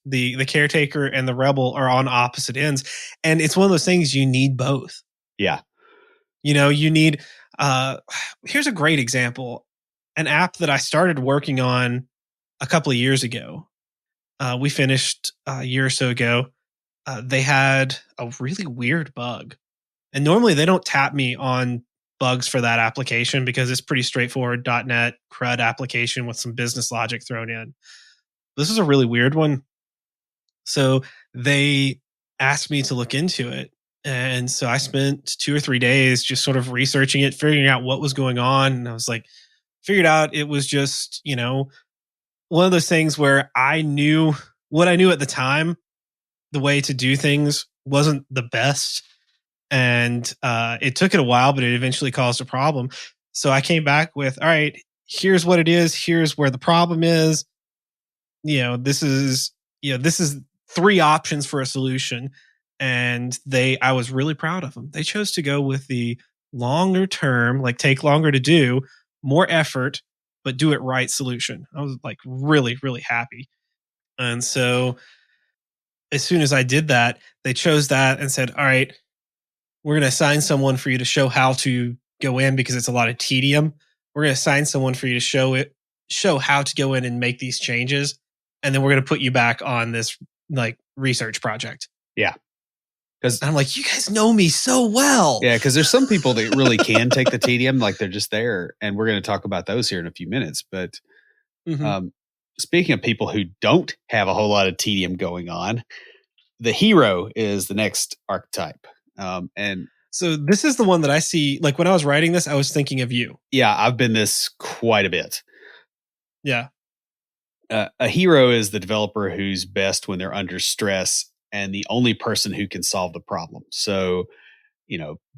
The caretaker and the rebel are on opposite ends, and it's one of those things you need both.
Yeah,
you need. Here's a great example: an app that I started working on a couple of years ago. We finished a year or so ago. They had a really weird bug, and normally they don't tap me on bugs for that application because it's pretty straightforward .NET CRUD application with some business logic thrown in. This is a really weird one. So they asked me to look into it. And so I spent 2 or 3 days just sort of researching it, figuring out what was going on. And I was like, figured out it was just, one of those things where I knew what I knew at the time, the way to do things wasn't the best. And it took it a while, but it eventually caused a problem. So I came back with, all right, here's what it is. Here's where the problem is. This is 3 options for a solution. And I was really proud of them. They chose to go with the longer term, like take longer to do, more effort, but do it right solution. I was like really, really happy. And so as soon as I did that, they chose that and said, all right, we're going to assign someone for you to show how to go in because it's a lot of tedium. We're going to assign someone for you to show how to go in and make these changes. And then we're going to put you back on this like research project.
Yeah.
Because I'm like, you guys know me so well.
Yeah. Because there's some people that really can take the tedium, like they're just there. And we're going to talk about those here in a few minutes. But speaking of people who don't have a whole lot of tedium going on, the hero is the next archetype. And
so this is the one that I see, like when I was writing this, I was thinking of you.
Yeah, I've been this quite a bit.
Yeah.
A hero is the developer who's best when they're under stress and the only person who can solve the problem. So,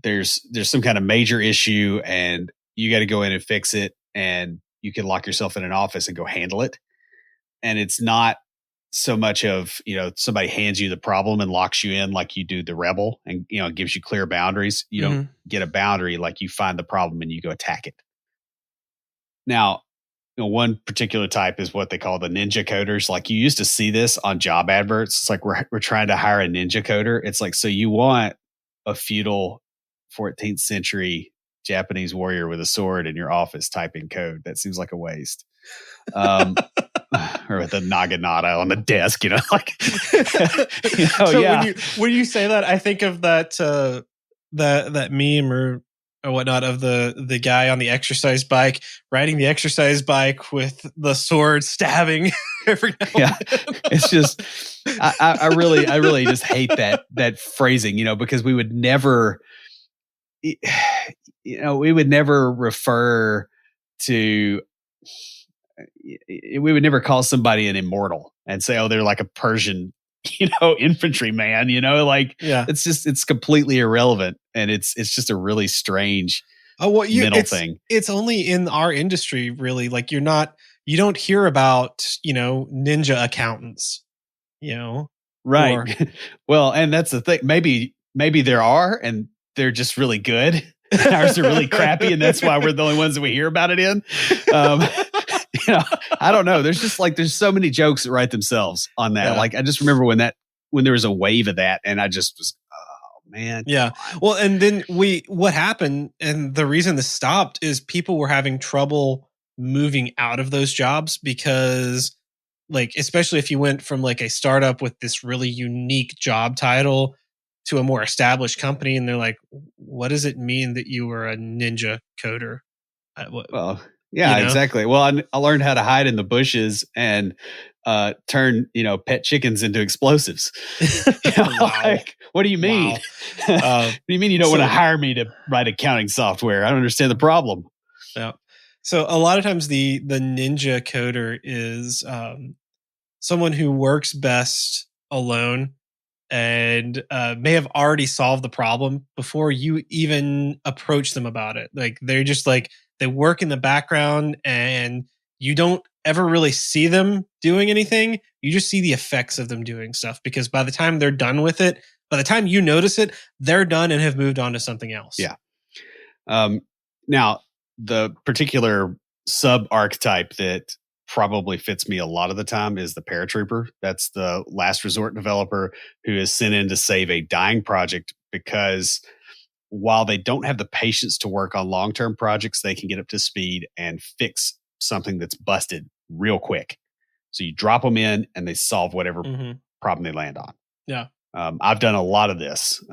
there's some kind of major issue and you got to go in and fix it. And you can lock yourself in an office and go handle it. And it's not so much of, somebody hands you the problem and locks you in like you do the rebel and, gives you clear boundaries. You don't get a boundary, like you find the problem and you go attack it. Now, one particular type is what they call the ninja coders. Like you used to see this on job adverts. It's like we're trying to hire a ninja coder. It's like, so you want a feudal 14th century Japanese warrior with a sword in your office typing code. That seems like a waste. Or with a naginata on the desk, like,
So when you say that, I think of that meme or whatnot of the guy on the exercise bike riding the exercise bike with the sword stabbing every now and then.
It's just I really just hate that phrasing, because we would never refer to, we would never call somebody an immortal and say, oh, they're like a Persian, infantryman, it's completely irrelevant. And it's just a really strange mental thing.
It's only in our industry, really. Like you don't hear about, ninja accountants,
Right. Well, and that's the thing. Maybe there are, and they're just really good. Ours are really crappy. And that's why we're the only ones that we hear about it in. I don't know. There's just there's so many jokes that write themselves on that. Yeah. I just remember when there was a wave of that, and I just was, oh man.
Yeah. Well, and then what happened, and the reason this stopped is people were having trouble moving out of those jobs because, especially if you went from a startup with this really unique job title to a more established company, and they're like, what does it mean that you were a ninja coder?
Well, yeah, exactly. Well, I learned how to hide in the bushes and turn, pet chickens into explosives.
Wow.
What do you mean? Wow. What do you mean you don't want to hire me to write accounting software? I don't understand the problem.
Yeah. So a lot of times the ninja coder is someone who works best alone and may have already solved the problem before you even approach them about it. They're just they work in the background and you don't ever really see them doing anything. You just see the effects of them doing stuff, because by the time they're done with it, by the time you notice it, they're done and have moved on to something else.
Yeah. Now, the particular sub archetype that probably fits me a lot of the time is the paratrooper. That's the last resort developer who is sent in to save a dying project, because while they don't have the patience to work on long-term projects, they can get up to speed and fix something that's busted real quick. So you drop them in and they solve whatever problem they land on.
Yeah.
I've done a lot of this.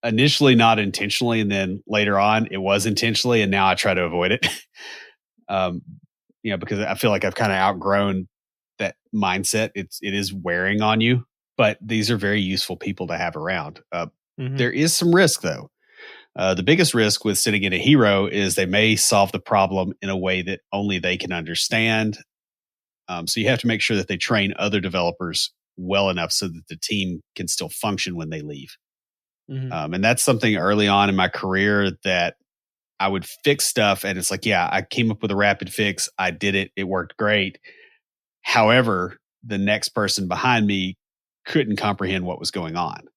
Initially not intentionally, and then later on it was intentionally, and now I try to avoid it. Because I feel like I've kind of outgrown that mindset. It is wearing on you, but these are very useful people to have around. There is some risk though. The biggest risk with sitting in a hero is they may solve the problem in a way that only they can understand. So you have to make sure that they train other developers well enough so that the team can still function when they leave. And that's something early on in my career that I would fix stuff, and it's like, yeah, I came up with a rapid fix. I did it. It worked great. However, the next person behind me couldn't comprehend what was going on,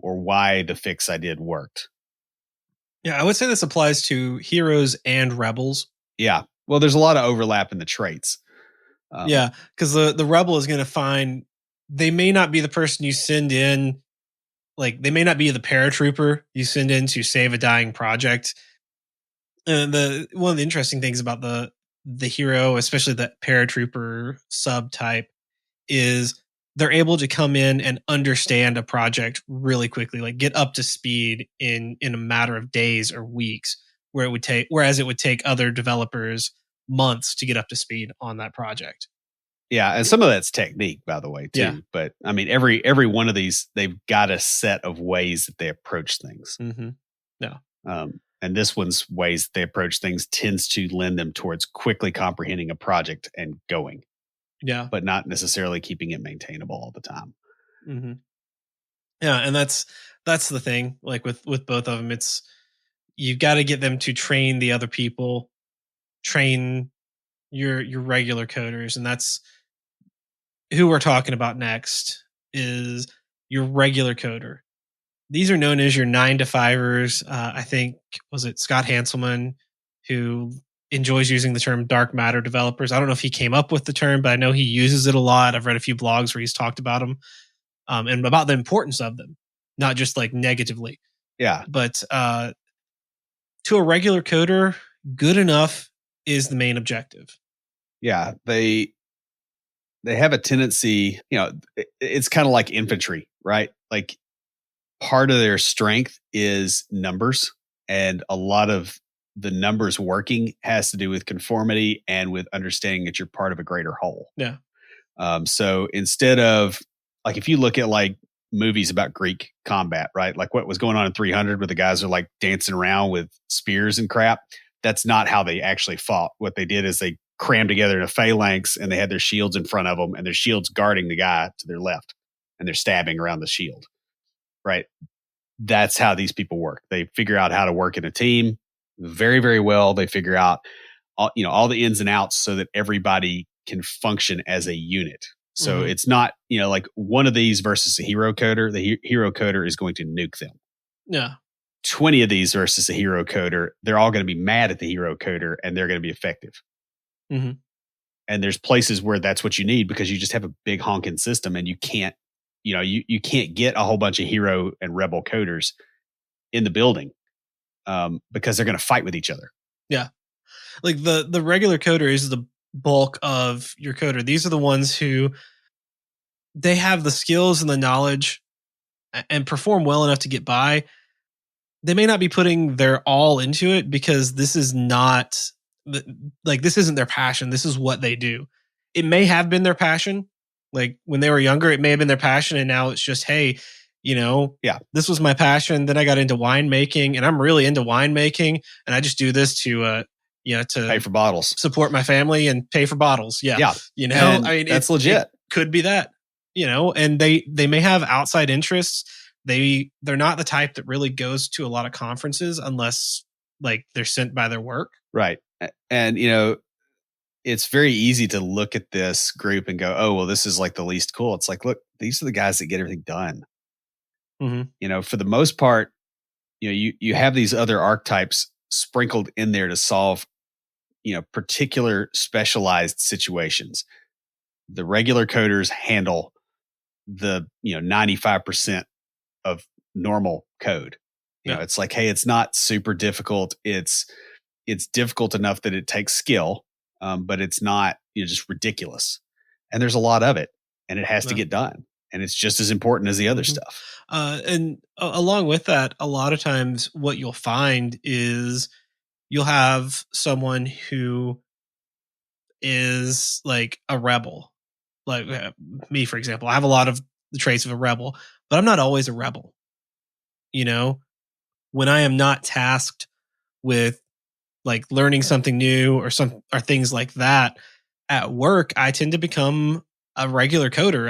or why the fix I did worked.
Yeah, I would say this applies to heroes and rebels.
Yeah. Well, there's a lot of overlap in the traits.
Yeah, because the rebel is going to find, they may not be the person you send in, they may not be the paratrooper you send in to save a dying project. One of the interesting things about the hero, especially the paratrooper subtype, is they're able to come in and understand a project really quickly, get up to speed in a matter of days or weeks, whereas it would take other developers months to get up to speed on that project.
Yeah, and some of that's technique, by the way, too. Yeah. But I mean, every one of these, they've got a set of ways that they approach things.
Yeah.
And this one's ways that they approach things tends to lend them towards quickly comprehending a project and going.
Yeah.
But not necessarily keeping it maintainable all the time.
Yeah, and that's the thing. With both of them, it's, you've got to get them to train the other people, train your regular coders, and that's who we're talking about next is your regular coder. These are known as your 9 to 5ers. I think was it Scott Hanselman who enjoys using the term dark matter developers. I don't know if he came up with the term, but I know he uses it a lot. I've read a few blogs where he's talked about them and about the importance of them, not just like negatively.
Yeah.
But to a regular coder, good enough is the main objective.
Yeah. They have a tendency, it's kind of like infantry, right? Like part of their strength is numbers, and a lot of the numbers working has to do with conformity and with understanding that you're part of a greater whole.
Yeah.
So instead of like, if you look at like movies about Greek combat, right? Like what was going on in 300 where the guys are like dancing around with spears and crap. That's not how they actually fought. What they did is they crammed together in a phalanx and they had their shields in front of them and their shields guarding the guy to their left and they're stabbing around the shield, right? That's how these people work. They figure out how to work in a team very, very well. They figure out all the ins and outs so that everybody can function as a unit. So it's not, like one of these versus a hero coder. The hero coder is going to nuke them.
Yeah.
20 of these versus a hero coder, they're all going to be mad at the hero coder and they're going to be effective.
Mm-hmm.
And there's places where that's what you need because you just have a big honking system and you can't, you can't get a whole bunch of hero and rebel coders in the building because they're going to fight with each other.
Yeah. Like the regular coder is the bulk of your coder. These are the ones who they have the skills and the knowledge and perform well enough to get by. They may not be putting their all into it because this is not like this isn't their passion. This is what they do. It may have been their passion. Like when they were younger, it may have been their passion. And now it's just, hey, this was my passion. Then I got into winemaking and I'm really into winemaking. And I just do this to
pay for bottles,
support my family and pay for bottles. Yeah.
And
I mean,
that's legit.
It could be that, and they may have outside interests. They're not the type that really goes to a lot of conferences unless like they're sent by their work.
Right. And, it's very easy to look at this group and go, oh, well, this is like the least cool. It's like, look, these are the guys that get everything done.
Mm-hmm.
For the most part, you have these other archetypes sprinkled in there to solve, particular specialized situations. The regular coders handle the, 95% of normal code. It's like, hey, it's not super difficult. It's difficult enough that it takes skill, but it's not just ridiculous. And there's a lot of it, and it has to get done. And it's just as important as the other stuff.
And along with that, a lot of times what you'll find is you'll have someone who is like a rebel. Like me, for example, I have a lot of the traits of a rebel, but I'm not always a rebel. When I am not tasked with like learning something new or things like that at work, I tend to become a regular coder.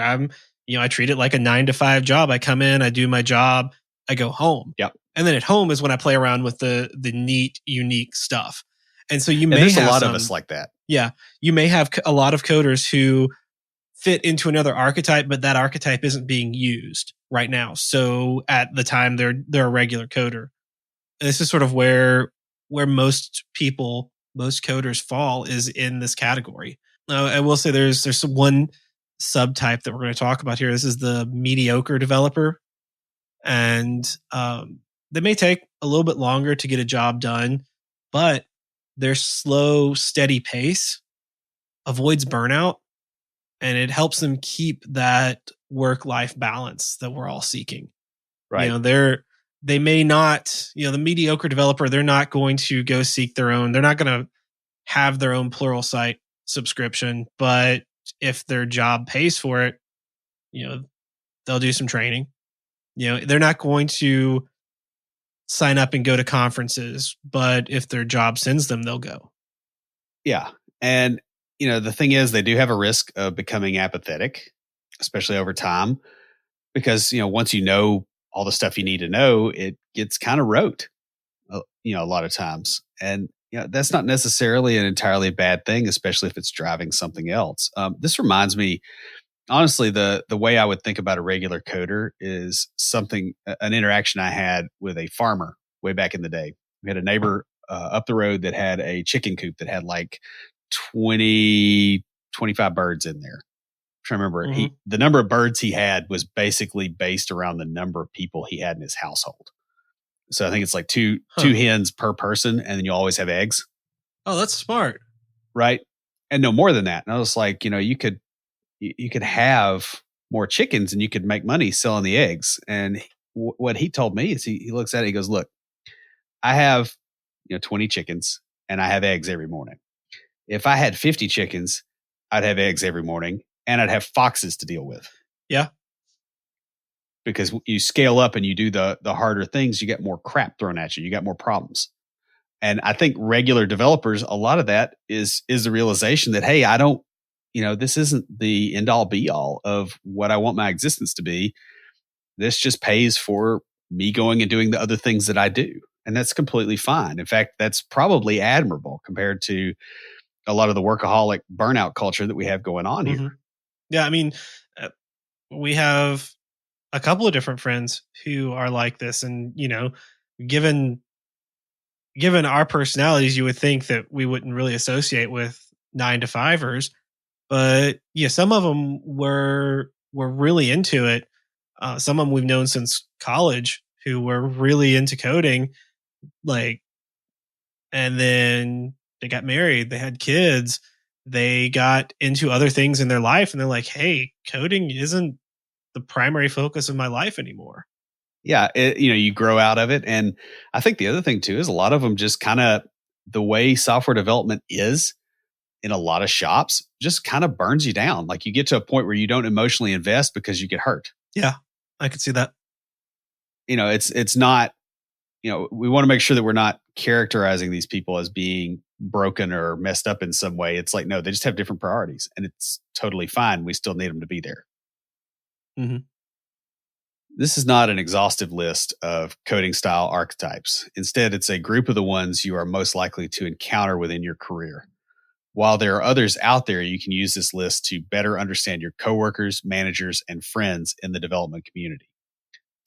I treat it like a 9 to 5 job. I come in, I do my job, I go home.
Yep.
And then at home is when I play around with the neat, unique stuff. And so
there's a lot of us like that.
Yeah. You may have a lot of coders who fit into another archetype, but that archetype isn't being used right now. So at the time they're a regular coder. And this is sort of where most coders fall is in this category. I will say there's one subtype that we're going to talk about here. This is the mediocre developer. And they may take a little bit longer to get a job done, but their slow, steady pace avoids burnout, and it helps them keep that work-life balance that we're all seeking.
Right.
They may not, the mediocre developer, they're not going to go seek their own. They're not going to have their own Pluralsight subscription, but if their job pays for it, they'll do some training. They're not going to sign up and go to conferences, but if their job sends them, they'll go.
Yeah. And, the thing is, they do have a risk of becoming apathetic, especially over time, because, once you know all the stuff you need to know, it gets kind of rote, a lot of times. And that's not necessarily an entirely bad thing, especially if it's driving something else. This reminds me, honestly, the way I would think about a regular coder is an interaction I had with a farmer way back in the day. We had a neighbor up the road that had a chicken coop that had like 20, 25 birds in there. I'm trying to remember, the number of birds he had was basically based around the number of people he had in his household. So I think it's like two hens per person, and then you always have eggs.
Oh, that's smart.
Right. And no more than that. And I was like, you could have more chickens and you could make money selling the eggs. And what he told me is he looks at it, he goes, look, I have 20 chickens and I have eggs every morning. If I had 50 chickens, I'd have eggs every morning and I'd have foxes to deal with.
Yeah.
Because you scale up and you do the harder things, you get more crap thrown at you. You got more problems. And I think regular developers, a lot of that is the realization that, hey, I don't, this isn't the end all be all of what I want my existence to be. This just pays for me going and doing the other things that I do. And that's completely fine. In fact, that's probably admirable compared to a lot of the workaholic burnout culture that we have going on here.
Yeah. I mean, we have a couple of different friends who are like this. And, given our personalities, you would think that we wouldn't really associate with 9-to-5ers, but yeah, some of them were really into it. Some of them we've known since college who were really into coding, and then they got married, they had kids, they got into other things in their life, and they're like, hey, coding isn't the primary focus of my life anymore.
Yeah. You grow out of it. And I think the other thing too, is a lot of them just kind of the way software development is in a lot of shops just kind of burns you down. Like you get to a point where you don't emotionally invest because you get hurt.
Yeah, I could see that.
It's not, we want to make sure that we're not characterizing these people as being broken or messed up in some way. It's like, no, they just have different priorities and it's totally fine. We still need them to be there.
Mm-hmm.
This is not an exhaustive list of coding style archetypes. Instead, it's a group of the ones you are most likely to encounter within your career. While there are others out there, you can use this list to better understand your coworkers, managers, and friends in the development community.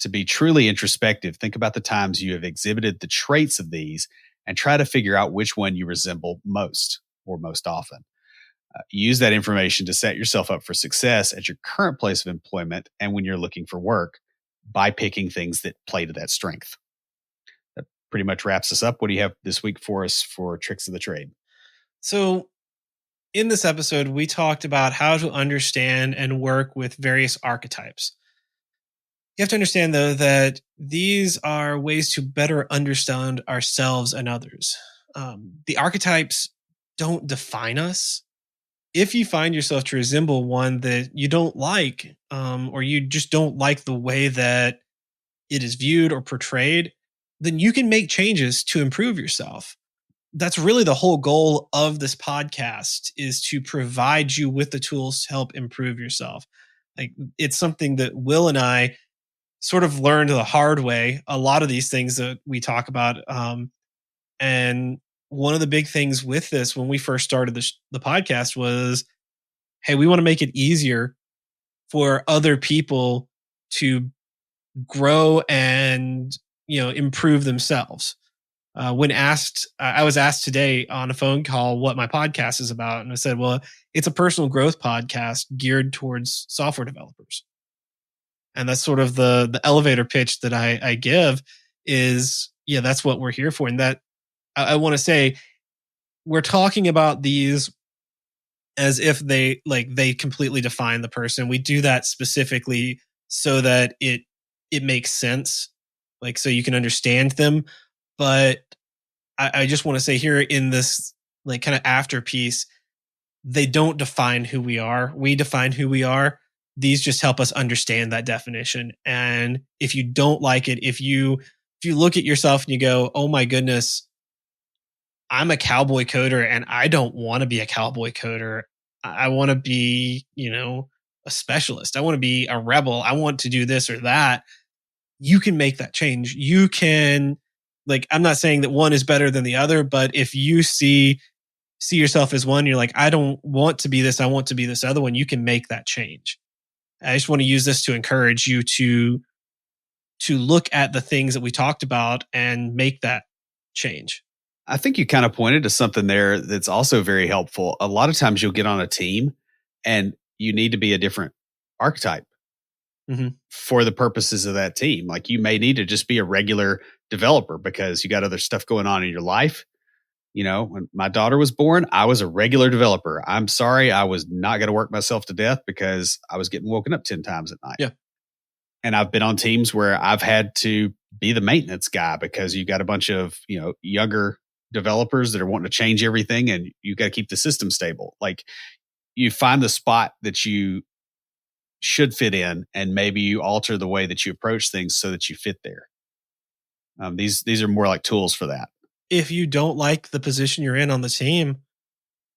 To be truly introspective, think about the times you have exhibited the traits of these and try to figure out which one you resemble most or most often. Use that information to set yourself up for success at your current place of employment and when you're looking for work by picking things that play to that strength. That pretty much wraps us up. What do you have this week for us for tricks of the trade?
So in this episode, we talked about how to understand and work with various archetypes. You have to understand, though, that these are ways to better understand ourselves and others. The archetypes don't define us. If you find yourself to resemble one that you don't like, or you just don't like the way that it is viewed or portrayed, then you can make changes to improve yourself. That's really the whole goal of this podcast, is to provide you with the tools to help improve yourself. Like, it's something that Will and I sort of learned the hard way, a lot of these things that we talk about. And one of the big things with this when we first started the podcast was, hey, we want to make it easier for other people to grow and, improve themselves. When asked, I was asked today on a phone call what my podcast is about. And I said, well, it's a personal growth podcast geared towards software developers. And that's sort of the elevator pitch that I give is, yeah, that's what we're here for. And that I want to say, we're talking about these as if they completely define the person. We do that specifically so that it makes sense, so you can understand them. But I just want to say here in this kind of after piece, they don't define who we are. We define who we are. These just help us understand that definition. And if you don't like it, if you look at yourself and you go, oh my goodness, I'm a cowboy coder and I don't want to be a cowboy coder. I want to be, a specialist. I want to be a rebel. I want to do this or that. You can make that change. You can like, I'm not saying that one is better than the other, but if you see yourself as one, you're like, I don't want to be this, I want to be this other one, you can make that change. I just want to use this to encourage you to look at the things that we talked about and make that change.
I think you kind of pointed to something there that's also very helpful. A lot of times you'll get on a team and you need to be a different archetype for the purposes of that team. Like you may need to just be a regular developer because you got other stuff going on in your life. You know, when my daughter was born, I was a regular developer. I'm sorry, I was not going to work myself to death because I was getting woken up 10 times at night.
Yeah.
And I've been on teams where I've had to be the maintenance guy because you got a bunch of, you know, younger developers that are wanting to change everything and you got to keep the system stable. Like you find the spot that you should fit in and maybe you alter the way that you approach things so that you fit there. These are more like tools for that.
If you don't like the position you're in on the team,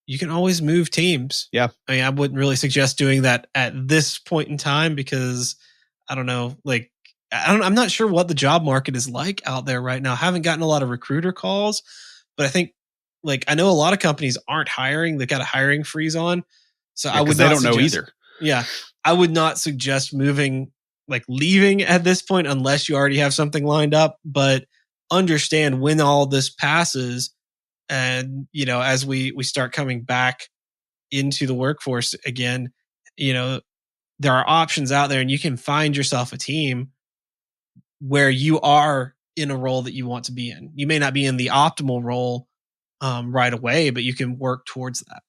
you can always move teams.
Yeah.
I mean, I wouldn't really suggest doing that at this point in time because I don't know, like, I'm not sure what the job market is like out there right now. I haven't gotten a lot of recruiter calls, but I think, like, I know a lot of companies aren't hiring. They've got a hiring freeze on. So I would not
they don't know either.
Yeah. I would not suggest moving, like leaving at this point unless you already have something lined up, but understand when all this passes and, you know, as we start coming back into the workforce again, you know, there are options out there and you can find yourself a team where you are in a role that you want to be in. You may not be in the optimal role right away, but you can work towards that.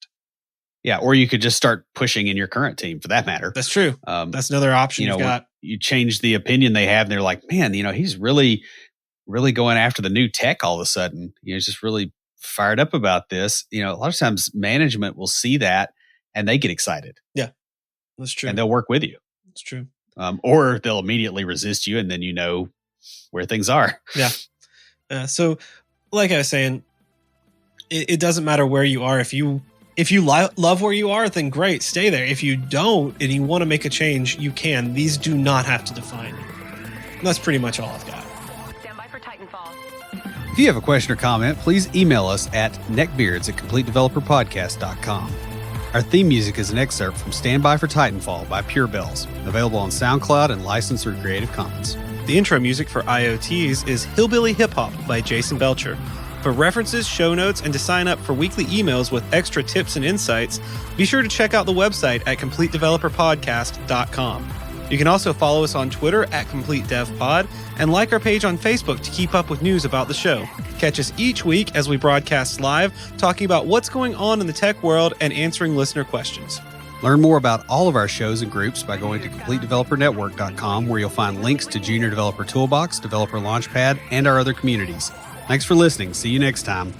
Yeah. Or you could just start pushing in your current team for that matter.
That's true. That's another option
you know,
you've got.
You change the opinion they have and they're like, man, you know, he's really going after the new tech all of a sudden. You know, he's just really fired up about this. You know, a lot of times management will see that and they get excited.
Yeah, that's true.
And they'll work with you.
That's true.
Or they'll immediately resist you and then you know where things are.
Yeah. So like I was saying, it doesn't matter where you are. If you love where you are, then great, stay there. If you don't and you want to make a change, you can. These do not have to define you. And that's pretty much all I've got.
If you have a question or comment, please email us at neckbeards@completedeveloperpodcast.com. Our theme music is an excerpt from Stand By for Titanfall by Pure Bells, available on SoundCloud and licensed through Creative Commons.
The intro music for IoTs is Hillbilly Hip Hop by Jason Belcher. For references, show notes, and to sign up for weekly emails with extra tips and insights, be sure to check out the website at CompleteDeveloperPodcast.com. You can also follow us on Twitter at CompleteDevPod and like our page on Facebook to keep up with news about the show. Catch us each week as we broadcast live, talking about what's going on in the tech world and answering listener questions.
Learn more about all of our shows and groups by going to CompleteDeveloperNetwork.com, where you'll find links to Junior Developer Toolbox, Developer Launchpad, and our other communities. Thanks for listening. See you next time.